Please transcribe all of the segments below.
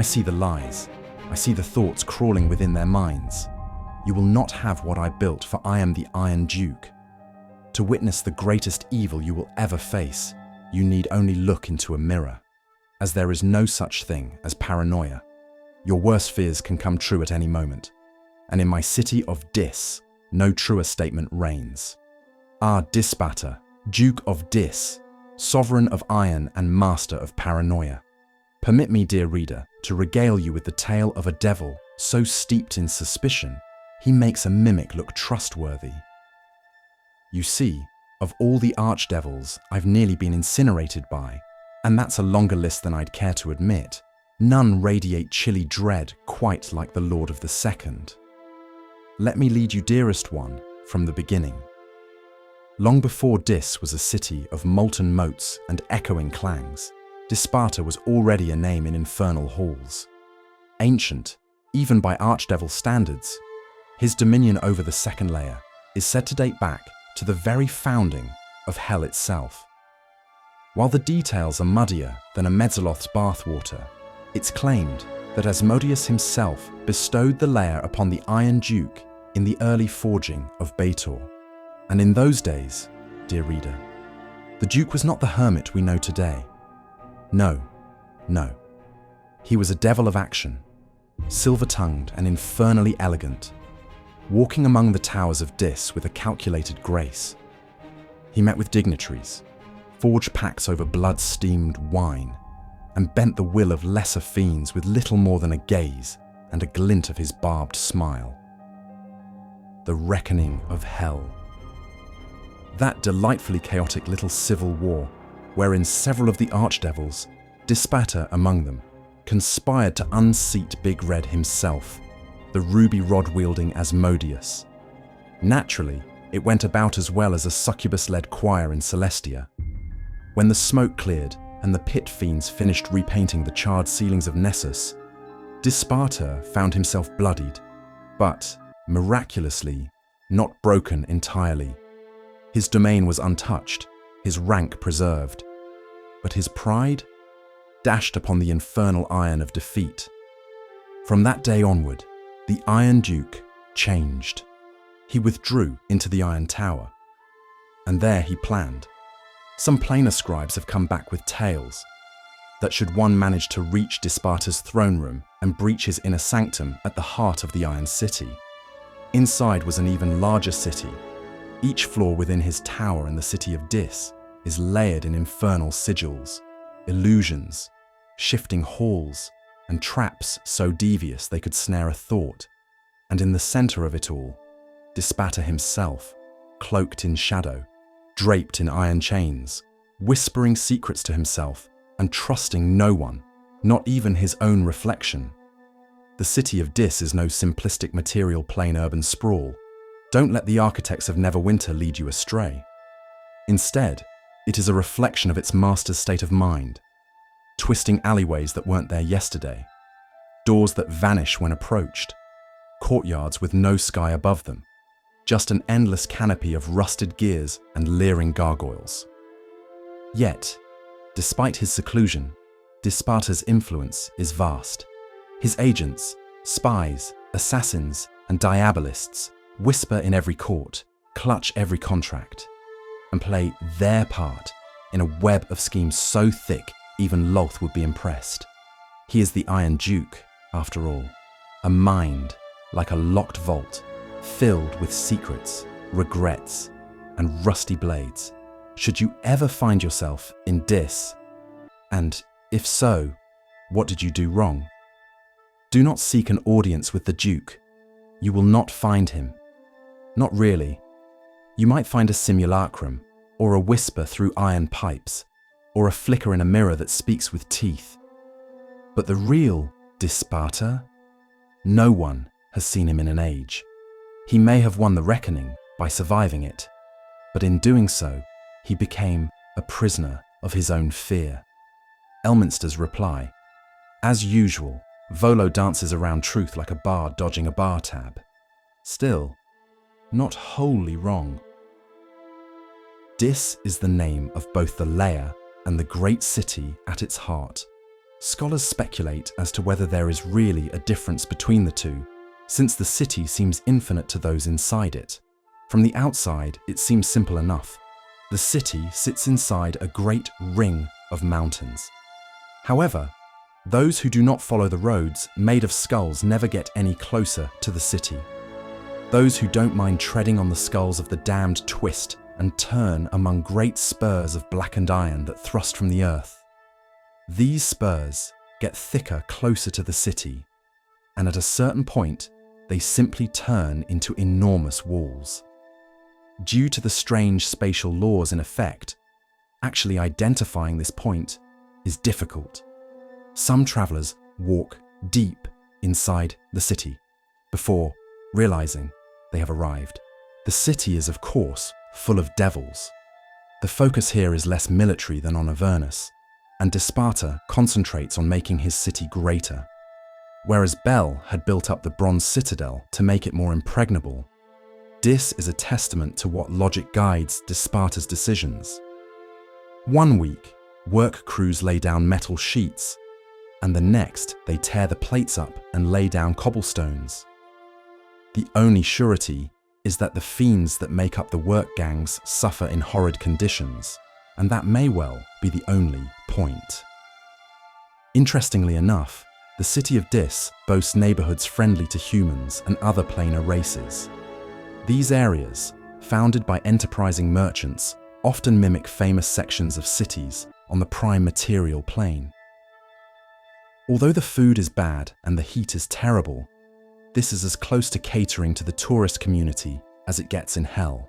I see the lies. I see the thoughts crawling within their minds. You will not have what I built, for I am the Iron Duke. To witness the greatest evil you will ever face, you need only look into a mirror, as there is no such thing as paranoia. Your worst fears can come true at any moment, and in my city of Dis, no truer statement reigns. Ah, Dispater, Duke of Dis, Sovereign of Iron and Master of Paranoia. Permit me, dear reader, to regale you with the tale of a devil so steeped in suspicion, he makes a mimic look trustworthy. You see, of all the archdevils I've nearly been incinerated by, and that's a longer list than I'd care to admit, none radiate chilly dread quite like the Lord of the Second. Let me lead you, dearest one, from the beginning. Long before Dis was a city of molten moats and echoing clangs, Dispater was already a name in infernal halls. Ancient, even by archdevil standards, his dominion over the second layer is said to date back to the very founding of hell itself. While the details are muddier than a Mezzoloth's bathwater, it's claimed that Asmodeus himself bestowed the layer upon the Iron Duke in the early forging of Baator. And in those days, dear reader, the Duke was not the hermit we know today. No. He was a devil of action, silver-tongued and infernally elegant, walking among the towers of Dis with a calculated grace. He met with dignitaries, forged pacts over blood-steamed wine, and bent the will of lesser fiends with little more than a gaze and a glint of his barbed smile. The reckoning of hell. That delightfully chaotic little civil war, wherein several of the archdevils, Dispater among them, conspired to unseat Big Red himself, the ruby rod-wielding Asmodeus. Naturally, it went about as well as a succubus-led choir in Celestia. When the smoke cleared and the pit fiends finished repainting the charred ceilings of Nessus, Dispater found himself bloodied, but, miraculously, not broken entirely. His domain was untouched, his rank preserved, but his pride dashed upon the infernal iron of defeat. From that day onward, the Iron Duke changed. He withdrew into the Iron Tower, and there he planned. Some plainer scribes have come back with tales that should one manage to reach Dispater's throne room and breach his inner sanctum at the heart of the Iron City, inside was an even larger city. Each floor within his tower in the city of Dis is layered in infernal sigils, illusions, shifting halls, and traps so devious they could snare a thought. And in the center of it all, Dispater himself, cloaked in shadow, draped in iron chains, whispering secrets to himself and trusting no one, not even his own reflection. The city of Dis is no simplistic material plane urban sprawl. Don't let the architects of Neverwinter lead you astray. Instead, it is a reflection of its master's state of mind, twisting alleyways that weren't there yesterday, doors that vanish when approached, courtyards with no sky above them, just an endless canopy of rusted gears and leering gargoyles. Yet, despite his seclusion, Dispater's influence is vast. His agents, spies, assassins, and diabolists whisper in every court, clutch every contract, and play their part in a web of schemes so thick even Lolth would be impressed. He is the Iron Duke, after all, a mind like a locked vault, filled with secrets, regrets, and rusty blades. Should you ever find yourself in Dis, and if so, what did you do wrong? Do not seek an audience with the Duke. You will not find him. Not really. You might find a simulacrum, or a whisper through iron pipes, or a flicker in a mirror that speaks with teeth. But the real Dispater? No one has seen him in an age. He may have won the reckoning by surviving it, but in doing so, he became a prisoner of his own fear. Elminster's reply: as usual, Volo dances around truth like a bard dodging a bar tab. Still, not wholly wrong. Dis is the name of both the lair and the great city at its heart. Scholars speculate as to whether there is really a difference between the two, since the city seems infinite to those inside it. From the outside, it seems simple enough. The city sits inside a great ring of mountains. However, those who do not follow the roads made of skulls never get any closer to the city. Those who don't mind treading on the skulls of the damned twist and turn among great spurs of blackened iron that thrust from the earth. These spurs get thicker closer to the city, and at a certain point, they simply turn into enormous walls. Due to the strange spatial laws in effect, actually identifying this point is difficult. Some travelers walk deep inside the city before realizing they have arrived. The city is, of course, full of devils. The focus here is less military than on Avernus, and Desparta concentrates on making his city greater. Whereas Bel had built up the bronze citadel to make it more impregnable, Dis is a testament to what logic guides Desparta's decisions. One week, work crews lay down metal sheets, and the next they tear the plates up and lay down cobblestones. The only surety is that the fiends that make up the work gangs suffer in horrid conditions, and that may well be the only point. Interestingly enough, the city of Dis boasts neighborhoods friendly to humans and other planar races. These areas, founded by enterprising merchants, often mimic famous sections of cities on the prime material plane. Although the food is bad and the heat is terrible, this is as close to catering to the tourist community as it gets in hell.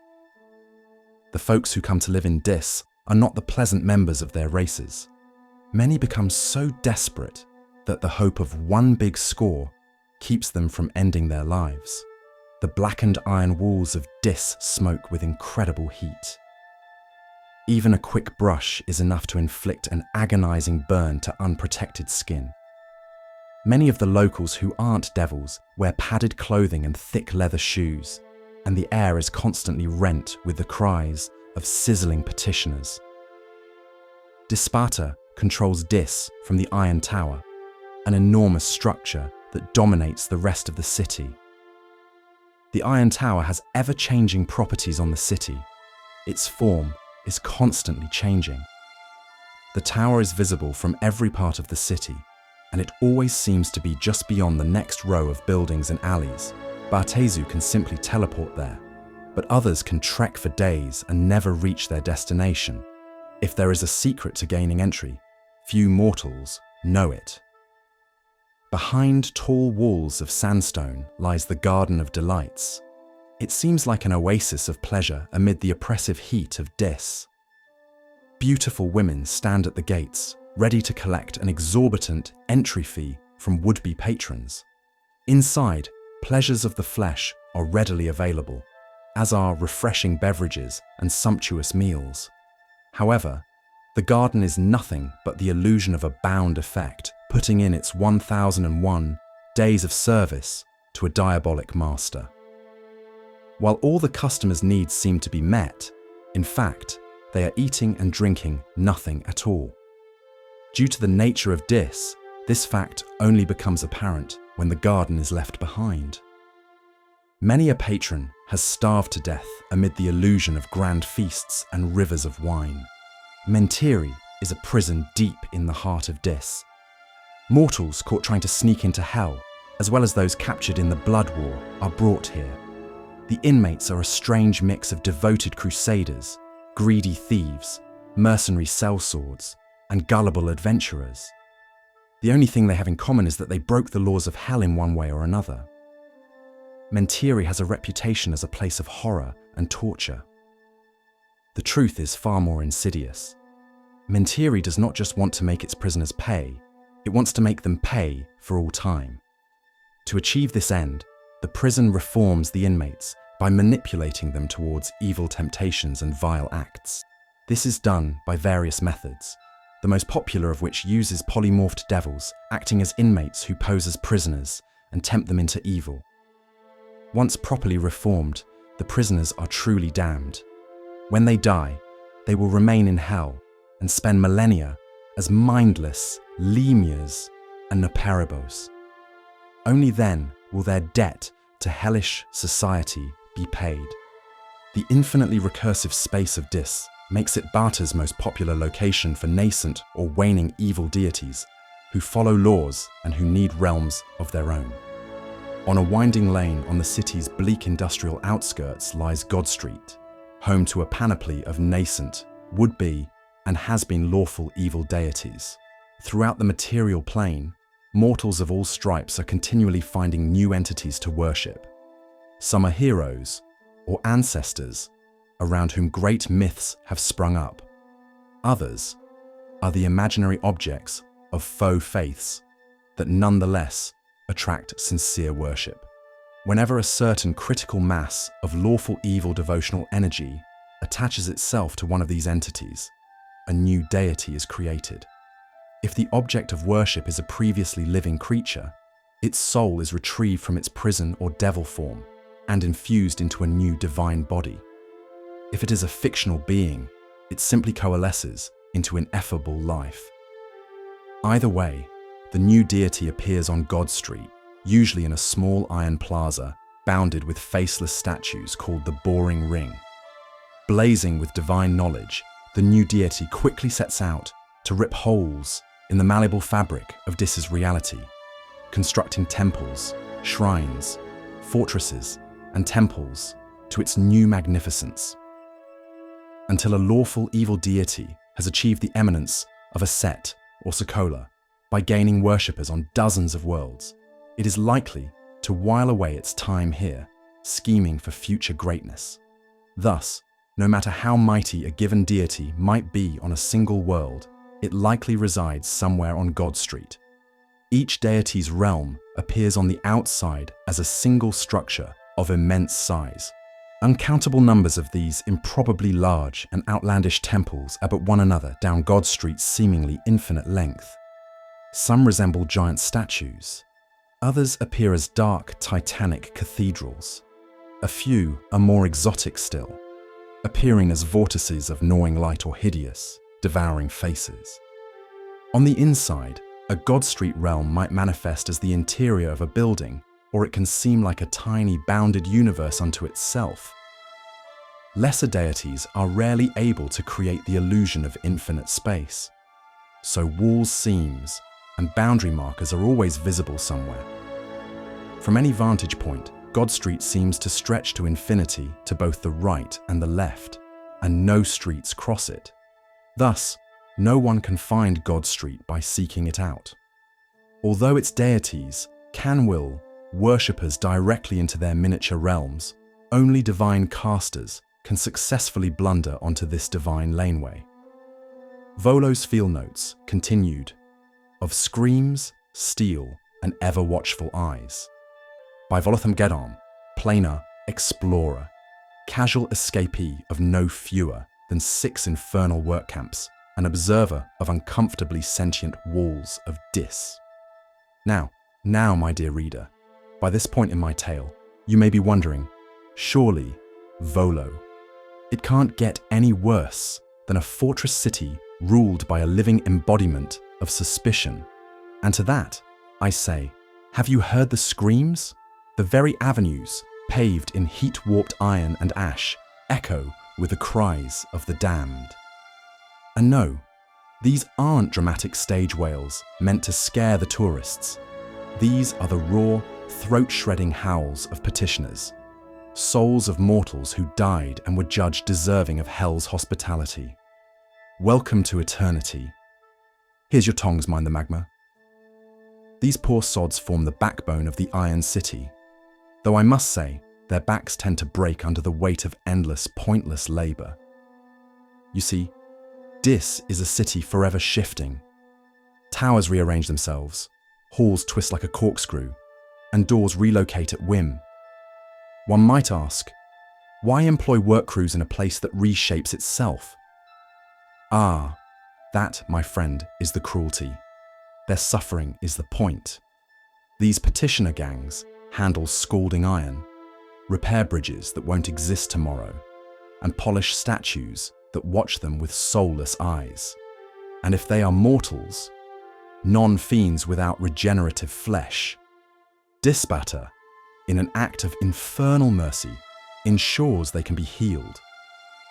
The folks who come to live in Dis are not the pleasant members of their races. Many become so desperate that the hope of one big score keeps them from ending their lives. The blackened iron walls of Dis smoke with incredible heat. Even a quick brush is enough to inflict an agonizing burn to unprotected skin. Many of the locals who aren't devils wear padded clothing and thick leather shoes, and the air is constantly rent with the cries of sizzling petitioners. Desparta controls Dis from the Iron Tower, an enormous structure that dominates the rest of the city. The Iron Tower has ever-changing properties on the city. Its form is constantly changing. The tower is visible from every part of the city, and it always seems to be just beyond the next row of buildings and alleys. Bartezu can simply teleport there, but others can trek for days and never reach their destination. If there is a secret to gaining entry, few mortals know it. Behind tall walls of sandstone lies the Garden of Delights. It seems like an oasis of pleasure amid the oppressive heat of Dis. Beautiful women stand at the gates, ready to collect an exorbitant entry fee from would-be patrons. Inside, pleasures of the flesh are readily available, as are refreshing beverages and sumptuous meals. However, the garden is nothing but the illusion of a bound effect, putting in its 1001 days of service to a diabolic master. While all the customers' needs seem to be met, in fact, they are eating and drinking nothing at all. Due to the nature of Dis, this fact only becomes apparent when the garden is left behind. Many a patron has starved to death amid the illusion of grand feasts and rivers of wine. Mentiri is a prison deep in the heart of Dis. Mortals caught trying to sneak into hell, as well as those captured in the Blood War, are brought here. The inmates are a strange mix of devoted crusaders, greedy thieves, mercenary sellswords, and gullible adventurers. The only thing they have in common is that they broke the laws of hell in one way or another. Mentiri has a reputation as a place of horror and torture. The truth is far more insidious. Mentiri does not just want to make its prisoners pay, it wants to make them pay for all time. To achieve this end, the prison reforms the inmates by manipulating them towards evil temptations and vile acts. This is done by various methods, the most popular of which uses polymorphed devils acting as inmates who pose as prisoners and tempt them into evil. Once properly reformed, the prisoners are truly damned. When they die, they will remain in hell and spend millennia as mindless Lemias and Neparibos. Only then will their debt to hellish society be paid. The infinitely recursive space of Dis makes it Barta's most popular location for nascent or waning evil deities who follow laws and who need realms of their own. On a winding lane on the city's bleak industrial outskirts lies God Street, home to a panoply of nascent, would-be, and has-been lawful evil deities. Throughout the material plane, mortals of all stripes are continually finding new entities to worship. Some are heroes, or ancestors, around whom great myths have sprung up. Others are the imaginary objects of faux faiths that nonetheless attract sincere worship. Whenever a certain critical mass of lawful evil devotional energy attaches itself to one of these entities, a new deity is created. If the object of worship is a previously living creature, its soul is retrieved from its prison or devil form and infused into a new divine body. If it is a fictional being, it simply coalesces into ineffable life. Either way, the new deity appears on God Street, usually in a small iron plaza bounded with faceless statues called the Boring Ring. Blazing with divine knowledge, the new deity quickly sets out to rip holes in the malleable fabric of Dis's reality, constructing temples, shrines, fortresses, and temples to its new magnificence. Until a lawful evil deity has achieved the eminence of a Set or Sokola by gaining worshippers on dozens of worlds, it is likely to while away its time here, scheming for future greatness. Thus, no matter how mighty a given deity might be on a single world, it likely resides somewhere on God Street. Each deity's realm appears on the outside as a single structure of immense size. Uncountable numbers of these improbably large and outlandish temples abut one another down God Street's seemingly infinite length. Some resemble giant statues. Others appear as dark, titanic cathedrals. A few are more exotic still, appearing as vortices of gnawing light or hideous, devouring faces. On the inside, a God Street realm might manifest as the interior of a building, or it can seem like a tiny, bounded universe unto itself. Lesser deities are rarely able to create the illusion of infinite space, so walls, seams, and boundary markers are always visible somewhere. From any vantage point, God Street seems to stretch to infinity to both the right and the left, and no streets cross it. Thus, no one can find God Street by seeking it out. Although its deities can will worshippers directly into their miniature realms, only divine casters can successfully blunder onto this divine laneway. Volo's field notes continued, of screams, steel, and ever-watchful eyes. By Volotham Gedon, planar, explorer, casual escapee of no fewer than 6 infernal work camps, an observer of uncomfortably sentient walls of Dis. Now, my dear reader, by this point in my tale, you may be wondering, surely, Volo, it can't get any worse than a fortress city ruled by a living embodiment of suspicion. And to that, I say, have you heard the screams? The very avenues, paved in heat-warped iron and ash, echo with the cries of the damned. And no, these aren't dramatic stage wails meant to scare the tourists. These are the raw, throat-shredding howls of petitioners, souls of mortals who died and were judged deserving of hell's hospitality. Welcome to eternity. Here's your tongs, mind the magma. These poor sods form the backbone of the Iron City, though I must say, their backs tend to break under the weight of endless, pointless labour. You see, Dis is a city forever shifting. Towers rearrange themselves, halls twist like a corkscrew, and doors relocate at whim. One might ask, why employ work crews in a place that reshapes itself? Ah, that, my friend, is the cruelty. Their suffering is the point. These petitioner gangs handle scalding iron, repair bridges that won't exist tomorrow, and polish statues that watch them with soulless eyes. And if they are mortals, non-fiends without regenerative flesh, Dispater, in an act of infernal mercy, ensures they can be healed,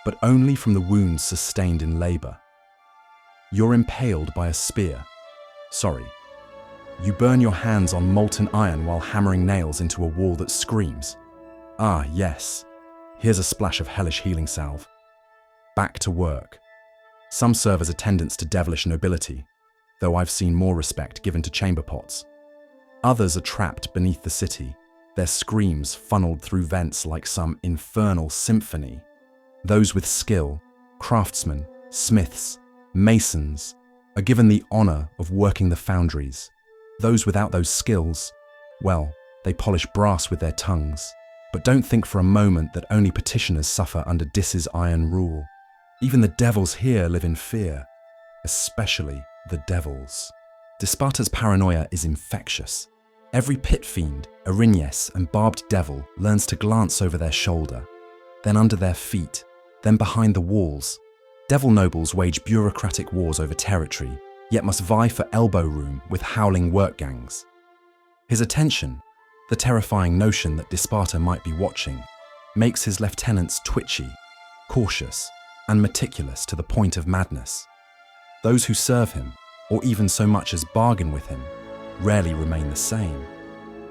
but only from the wounds sustained in labor. You're impaled by a spear. Sorry. You burn your hands on molten iron while hammering nails into a wall that screams. Ah, yes. Here's a splash of hellish healing salve. Back to work. Some serve as attendants to devilish nobility, though I've seen more respect given to chamber pots. Others are trapped beneath the city, their screams funneled through vents like some infernal symphony. Those with skill, craftsmen, smiths, masons, are given the honor of working the foundries. Those without those skills, well, they polish brass with their tongues. But don't think for a moment that only petitioners suffer under Dis's iron rule. Even the devils here live in fear, especially the devils. Dispater's paranoia is infectious. Every pit fiend, Erinyes, and barbed devil learns to glance over their shoulder, then under their feet, then behind the walls. Devil nobles wage bureaucratic wars over territory, yet must vie for elbow room with howling work gangs. His attention, the terrifying notion that Dispater might be watching, makes his lieutenants twitchy, cautious, and meticulous to the point of madness. Those who serve him, or even so much as bargain with him, rarely remain the same.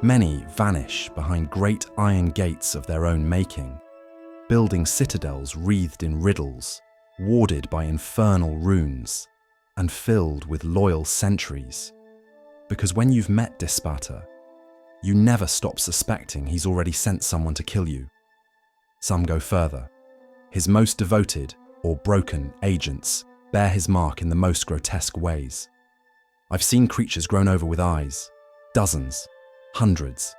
Many vanish behind great iron gates of their own making, building citadels wreathed in riddles, warded by infernal runes, and filled with loyal sentries. Because when you've met Dispater, you never stop suspecting he's already sent someone to kill you. Some go further. His most devoted, or broken, agents bear his mark in the most grotesque ways. I've seen creatures grown over with eyes, dozens, hundreds,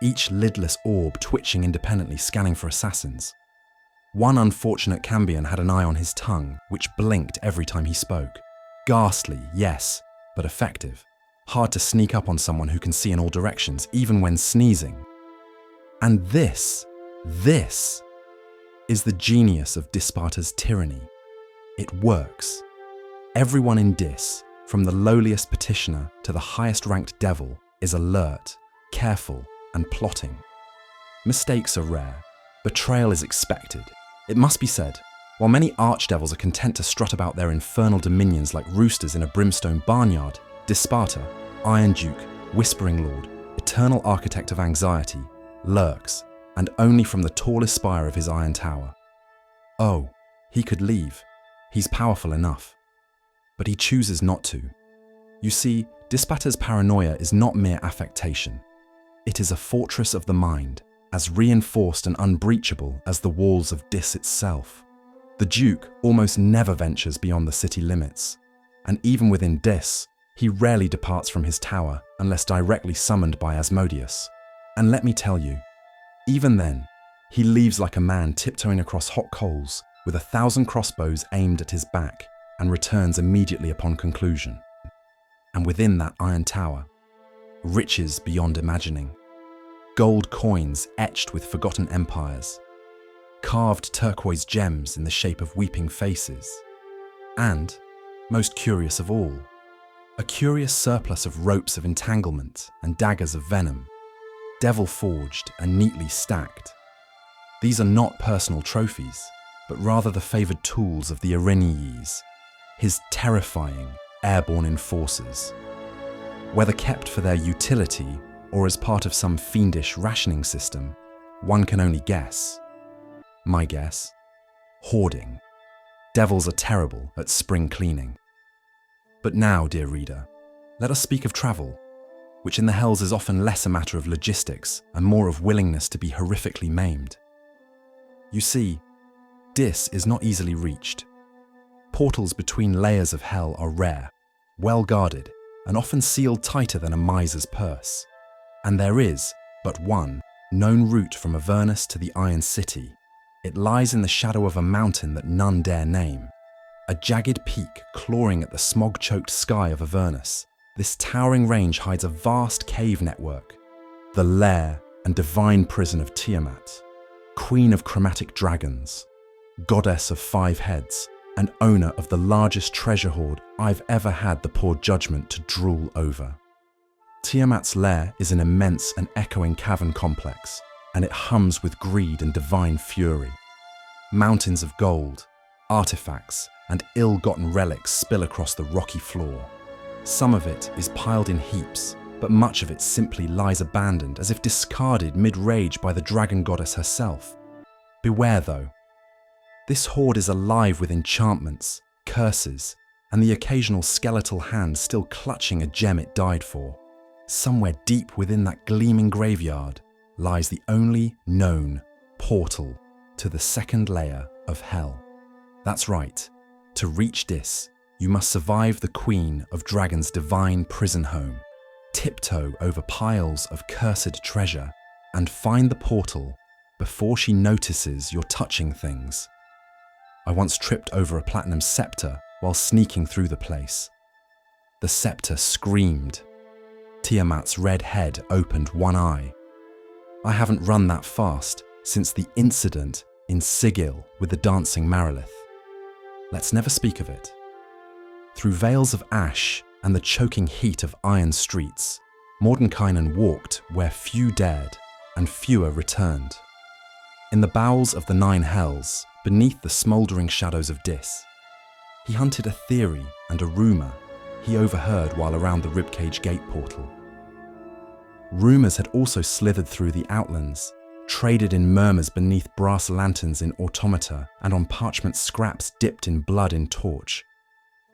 each lidless orb twitching independently, scanning for assassins. One unfortunate Cambion had an eye on his tongue, which blinked every time he spoke. Ghastly, yes, but effective. Hard to sneak up on someone who can see in all directions, even when sneezing. And this is the genius of Dispater's tyranny. It works. Everyone in Dis, from the lowliest petitioner to the highest-ranked devil, is alert, careful, and plotting. Mistakes are rare. Betrayal is expected. It must be said, while many archdevils are content to strut about their infernal dominions like roosters in a brimstone barnyard, Dispater, Iron Duke, Whispering Lord, eternal architect of anxiety, lurks, and only from the tallest spire of his iron tower. Oh, he could leave. He's powerful enough. But he chooses not to. You see, Dispater's paranoia is not mere affectation. It is a fortress of the mind, as reinforced and unbreachable as the walls of Dis itself. The Duke almost never ventures beyond the city limits, and even within Dis, he rarely departs from his tower unless directly summoned by Asmodeus. And let me tell you, even then, he leaves like a man tiptoeing across hot coals with 1,000 crossbows aimed at his back, and returns immediately upon conclusion. And within that iron tower, riches beyond imagining. Gold coins etched with forgotten empires, carved turquoise gems in the shape of weeping faces, and, most curious of all, a curious surplus of ropes of entanglement and daggers of venom, devil-forged and neatly stacked. These are not personal trophies, but rather the favoured tools of the Erinyes, his terrifying airborne enforcers. Whether kept for their utility or as part of some fiendish rationing system, one can only guess. My guess? Hoarding. Devils are terrible at spring cleaning. But now, dear reader, let us speak of travel, which in the hells is often less a matter of logistics and more of willingness to be horrifically maimed. You see, Dis is not easily reached. Portals between layers of hell are rare, well guarded, and often sealed tighter than a miser's purse. And there is but one known route from Avernus to the Iron City. It lies in the shadow of a mountain that none dare name. A jagged peak clawing at the smog-choked sky of Avernus, this towering range hides a vast cave network, the lair and divine prison of Tiamat, queen of chromatic dragons, goddess of 5 heads, and owner of the largest treasure hoard I've ever had the poor judgment to drool over. Tiamat's lair is an immense and echoing cavern complex, and it hums with greed and divine fury. Mountains of gold, artifacts, and ill-gotten relics spill across the rocky floor. Some of it is piled in heaps, but much of it simply lies abandoned as if discarded mid-rage by the dragon goddess herself. Beware though. This hoard is alive with enchantments, curses, and the occasional skeletal hand still clutching a gem it died for. Somewhere deep within that gleaming graveyard lies the only known portal to the second layer of hell. That's right. To reach this, you must survive the Queen of Dragons' divine prison home, tiptoe over piles of cursed treasure, and find the portal before she notices you're touching things. I once tripped over a platinum scepter while sneaking through the place. The scepter screamed. Tiamat's red head opened one eye. I haven't run that fast since the incident in Sigil with the dancing Marilith. Let's never speak of it. Through veils of ash and the choking heat of iron streets, Mordenkainen walked where few dared and fewer returned. In the bowels of the Nine Hells, beneath the smouldering shadows of Dis, he hunted a theory and a rumour he overheard while around the ribcage gate portal. Rumours had also slithered through the outlands, traded in murmurs beneath brass lanterns in automata and on parchment scraps dipped in blood in torch.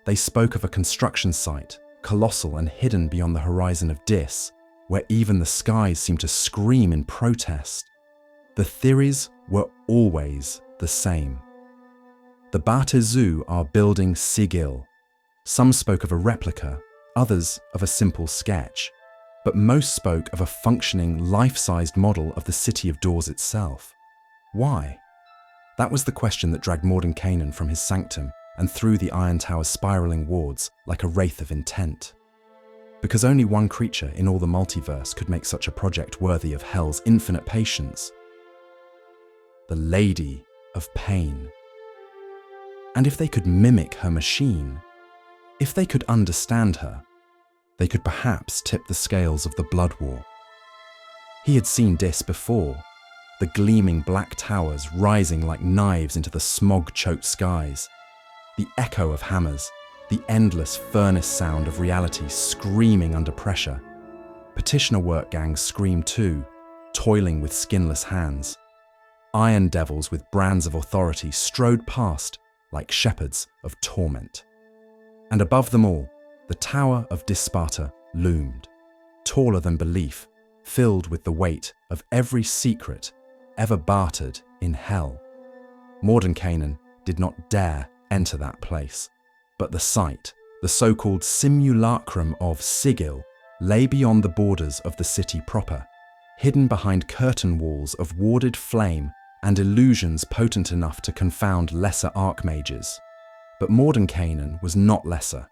They spoke of a construction site, colossal and hidden beyond the horizon of Dis, where even the skies seemed to scream in protest. The theories were always the same. The Batezu are building Sigil. Some spoke of a replica, others of a simple sketch, but most spoke of a functioning, life-sized model of the City of Doors itself. Why? That was the question that dragged Mordenkainen from his sanctum and through the Iron Tower's spiralling wards like a wraith of intent. Because only one creature in all the multiverse could make such a project worthy of Hell's infinite patience. The Lady of Pain. And if they could mimic her machine, if they could understand her, they could perhaps tip the scales of the Blood War. He had seen Dis before, the gleaming black towers rising like knives into the smog-choked skies, the echo of hammers, the endless furnace sound of reality screaming under pressure. Petitioner work gangs screamed too, toiling with skinless hands. Iron devils with brands of authority strode past like shepherds of torment. And above them all, the Tower of Disparta loomed, taller than belief, filled with the weight of every secret ever bartered in hell. Mordenkainen did not dare enter that place, but the site, the so-called simulacrum of Sigil, lay beyond the borders of the city proper, hidden behind curtain walls of warded flame and illusions potent enough to confound lesser archmages. But Mordenkainen was not lesser.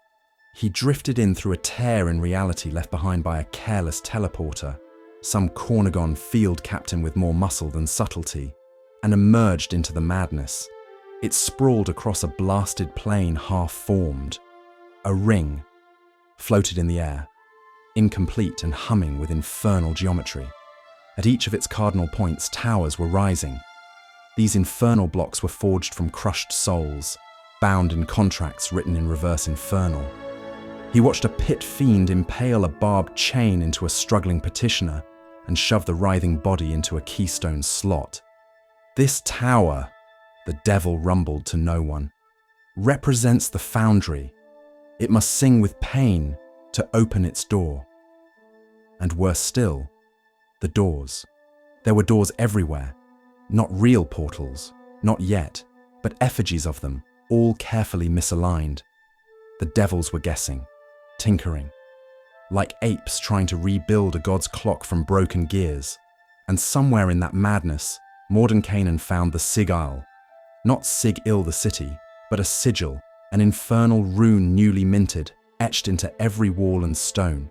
He drifted in through a tear in reality left behind by a careless teleporter, some Cornagon field captain with more muscle than subtlety, and emerged into the madness. It sprawled across a blasted plain half-formed. A ring floated in the air, incomplete and humming with infernal geometry. At each of its cardinal points, towers were rising. These infernal blocks were forged from crushed souls, bound in contracts written in reverse infernal. He watched a pit fiend impale a barbed chain into a struggling petitioner and shove the writhing body into a keystone slot. This tower, the devil rumbled to no one, represents the foundry. It must sing with pain to open its door. And worse still, the doors. There were doors everywhere, not real portals, not yet, but effigies of them, all carefully misaligned. The devils were guessing, tinkering, like apes trying to rebuild a god's clock from broken gears. And somewhere in that madness, Mordenkainen found the Sigil. Not Sigil the city, but a sigil, an infernal rune newly minted, etched into every wall and stone.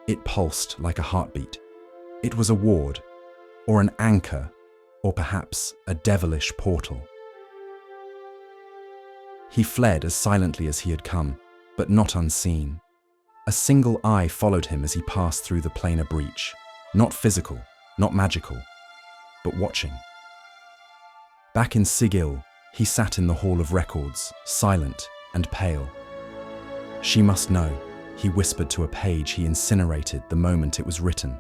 It pulsed like a heartbeat. It was a ward, or an anchor, or perhaps a devilish portal. He fled as silently as he had come, but not unseen. A single eye followed him as he passed through the planar breach. Not physical, not magical, but watching. Back in Sigil, he sat in the Hall of Records, silent and pale. She must know, he whispered to a page he incinerated the moment it was written.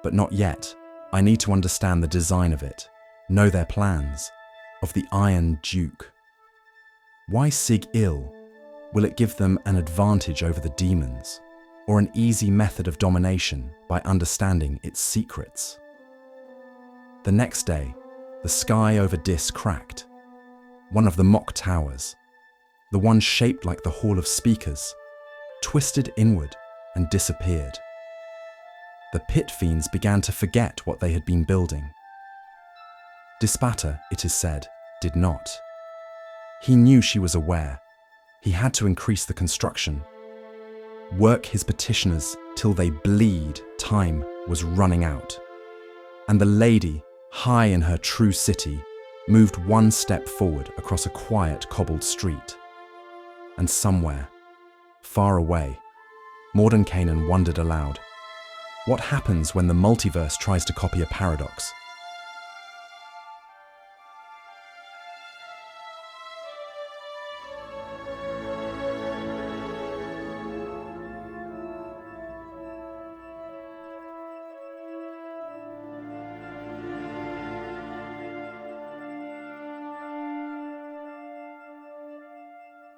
But not yet. I need to understand the design of it, know their plans, of the Iron Duke. Why Sigil? Will it give them an advantage over the demons, or an easy method of domination by understanding its secrets? The next day, the sky over Dis cracked. One of the mock towers, the one shaped like the Hall of Speakers, twisted inward and disappeared. The pit fiends began to forget what they had been building. Dispata, it is said, did not. He knew she was aware. He had to increase the construction. Work his petitioners till they bleed. Time was running out. And the lady, high in her true city, moved one step forward across a quiet cobbled street. And somewhere, far away, Mordenkainen wondered aloud. What happens when the multiverse tries to copy a paradox?